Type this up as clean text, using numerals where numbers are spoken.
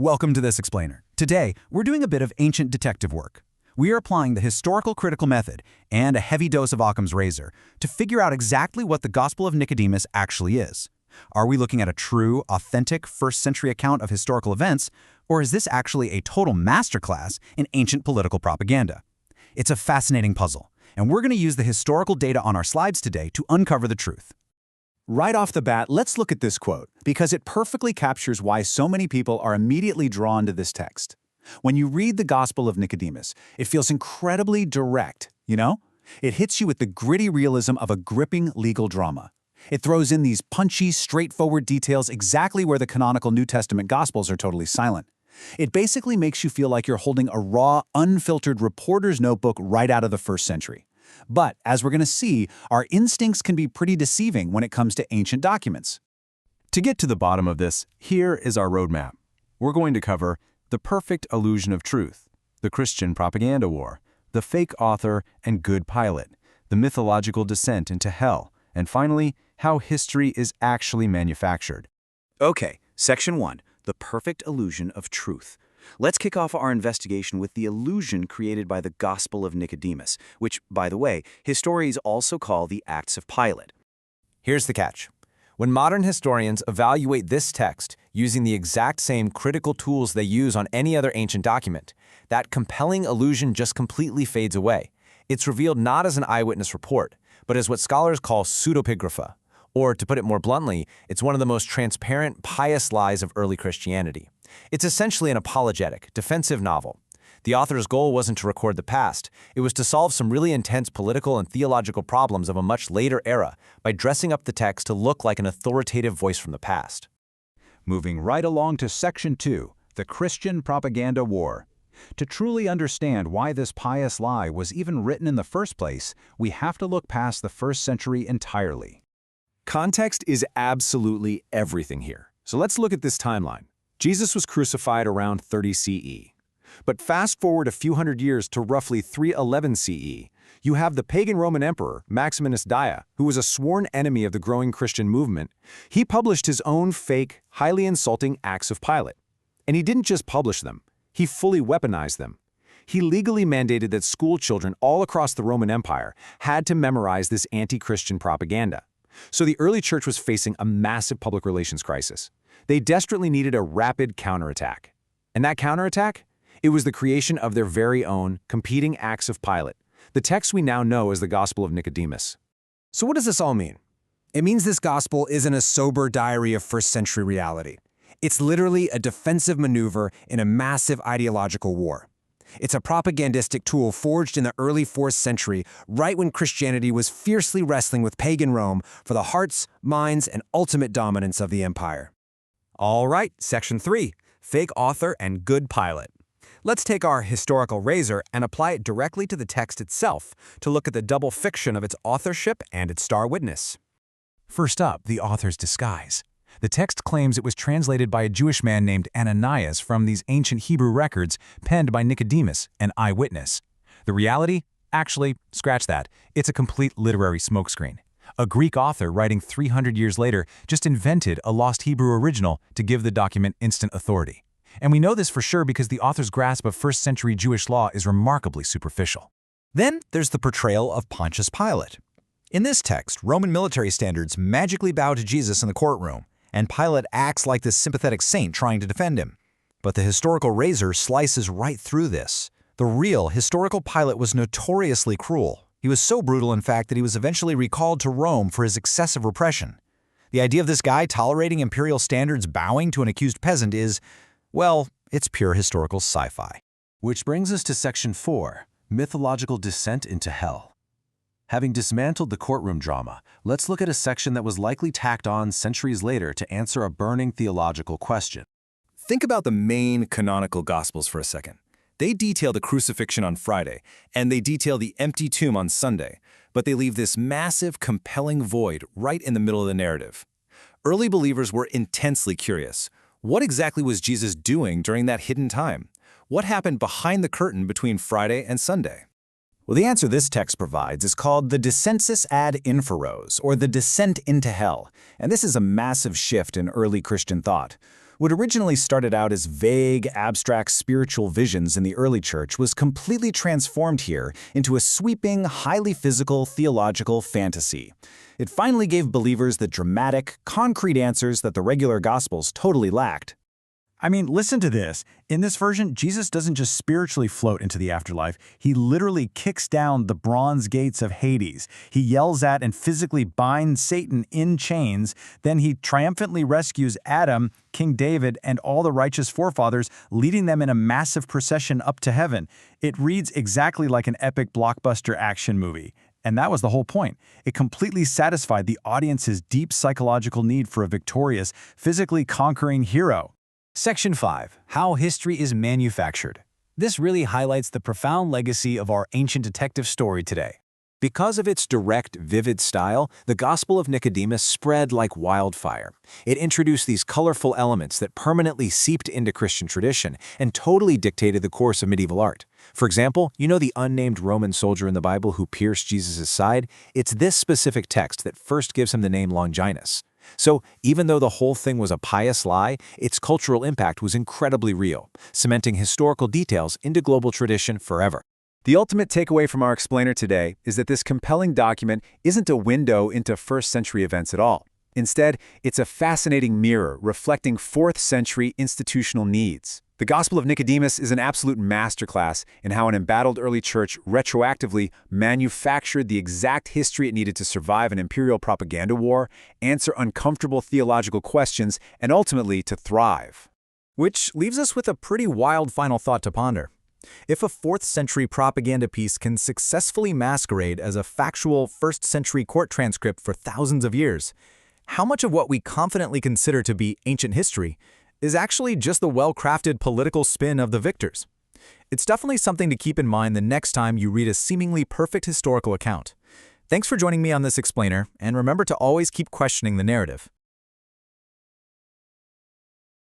Welcome to this explainer. Today, we're doing a bit of ancient detective work. We are applying the historical critical method and a heavy dose of Occam's razor to figure out exactly what the Gospel of Nicodemus actually is. Are we looking at a true, authentic first-century account of historical events, or is this actually a total masterclass in ancient political propaganda? It's a fascinating puzzle, and we're going to use the historical data on our slides today to uncover the truth. Right off the bat, let's look at this quote, because it perfectly captures why so many people are immediately drawn to this text. When you read the Gospel of Nicodemus, it feels incredibly direct, you know? It hits you with the gritty realism of a gripping legal drama. It throws in these punchy, straightforward details exactly where the canonical New Testament Gospels are totally silent. It basically makes you feel like you're holding a raw, unfiltered reporter's notebook right out of the first century. But, as we're going to see, our instincts can be pretty deceiving when it comes to ancient documents. To get to the bottom of this, here is our roadmap. We're going to cover the perfect illusion of truth, the Christian propaganda war, the fake author and good pilot, the mythological descent into hell, and finally, how history is actually manufactured. Okay, Section 1, the perfect illusion of truth. Let's kick off our investigation with the illusion created by the Gospel of Nicodemus, which, by the way, historians also call the Acts of Pilate. Here's the catch. When modern historians evaluate this text using the exact same critical tools they use on any other ancient document, that compelling illusion just completely fades away. It's revealed not as an eyewitness report, but as what scholars call pseudepigrapha. Or, to put it more bluntly, it's one of the most transparent, pious lies of early Christianity. It's essentially an apologetic, defensive novel. The author's goal wasn't to record the past. It was to solve some really intense political and theological problems of a much later era by dressing up the text to look like an authoritative voice from the past. Moving right along to Section 2, the Christian propaganda war. To truly understand why this pious lie was even written in the first place, we have to look past the first century entirely. Context is absolutely everything here. So let's look at this timeline. Jesus was crucified around 30 CE. But fast forward a few hundred years to roughly 311 CE, you have the pagan Roman emperor, Maximinus Daia, who was a sworn enemy of the growing Christian movement. He published his own fake, highly insulting Acts of Pilate. And he didn't just publish them, he fully weaponized them. He legally mandated that school children all across the Roman Empire had to memorize this anti-Christian propaganda. So the early church was facing a massive public relations crisis. They desperately needed a rapid counterattack. And that counterattack? It was the creation of their very own competing Acts of Pilate, the text we now know as the Gospel of Nicodemus. So what does this all mean? It means this gospel isn't a sober diary of first-century reality. It's literally a defensive maneuver in a massive ideological war. It's a propagandistic tool forged in the early 4th century, right when Christianity was fiercely wrestling with pagan Rome for the hearts, minds, and ultimate dominance of the empire. All right, Section 3, fake author and good pilot. Let's take our historical razor and apply it directly to the text itself to look at the double fiction of its authorship and its star witness. First up, the author's disguise. The text claims it was translated by a Jewish man named Ananias from these ancient Hebrew records penned by Nicodemus, an eyewitness. The reality? Actually, scratch that. It's a complete literary smokescreen. A Greek author writing 300 years later just invented a lost Hebrew original to give the document instant authority. And we know this for sure because the author's grasp of first-century Jewish law is remarkably superficial. Then there's the portrayal of Pontius Pilate. In this text, Roman military standards magically bow to Jesus in the courtroom, and Pilate acts like this sympathetic saint trying to defend him. But the historical razor slices right through this. The real historical Pilate was notoriously cruel. He was so brutal, in fact, that he was eventually recalled to Rome for his excessive repression. The idea of this guy tolerating imperial standards bowing to an accused peasant is, well, it's pure historical sci-fi. Which brings us to Section 4, mythological descent into hell. Having dismantled the courtroom drama, let's look at a section that was likely tacked on centuries later to answer a burning theological question. Think about the main canonical Gospels for a second. They detail the crucifixion on Friday, and they detail the empty tomb on Sunday, but they leave this massive, compelling void right in the middle of the narrative. Early believers were intensely curious. What exactly was Jesus doing during that hidden time? What happened behind the curtain between Friday and Sunday? Well, the answer this text provides is called the descensus ad inferos, or the descent into hell, and this is a massive shift in early Christian thought. What originally started out as vague, abstract spiritual visions in the early church was completely transformed here into a sweeping, highly physical, theological fantasy. It finally gave believers the dramatic, concrete answers that the regular Gospels totally lacked. I mean, listen to this. In this version, Jesus doesn't just spiritually float into the afterlife. He literally kicks down the bronze gates of Hades. He yells at and physically binds Satan in chains. Then he triumphantly rescues Adam, King David, and all the righteous forefathers, leading them in a massive procession up to heaven. It reads exactly like an epic blockbuster action movie. And that was the whole point. It completely satisfied the audience's deep psychological need for a victorious, physically conquering hero. Section 5. How History is Manufactured. This really highlights the profound legacy of our ancient detective story today. Because of its direct, vivid style, the Gospel of Nicodemus spread like wildfire. It introduced these colorful elements that permanently seeped into Christian tradition and totally dictated the course of medieval art. For example, you know the unnamed Roman soldier in the Bible who pierced Jesus' side? It's this specific text that first gives him the name Longinus. So, even though the whole thing was a pious lie, its cultural impact was incredibly real, cementing historical details into global tradition forever. The ultimate takeaway from our explainer today is that this compelling document isn't a window into first-century events at all. Instead, it's a fascinating mirror reflecting 4th century institutional needs. The Gospel of Nicodemus is an absolute masterclass in how an embattled early church retroactively manufactured the exact history it needed to survive an imperial propaganda war, answer uncomfortable theological questions, and ultimately to thrive. Which leaves us with a pretty wild final thought to ponder. If a 4th century propaganda piece can successfully masquerade as a factual 1st century court transcript for thousands of years, how much of what we confidently consider to be ancient history is actually just the well-crafted political spin of the victors? It's definitely something to keep in mind the next time you read a seemingly perfect historical account. Thanks for joining me on this explainer, and remember to always keep questioning the narrative.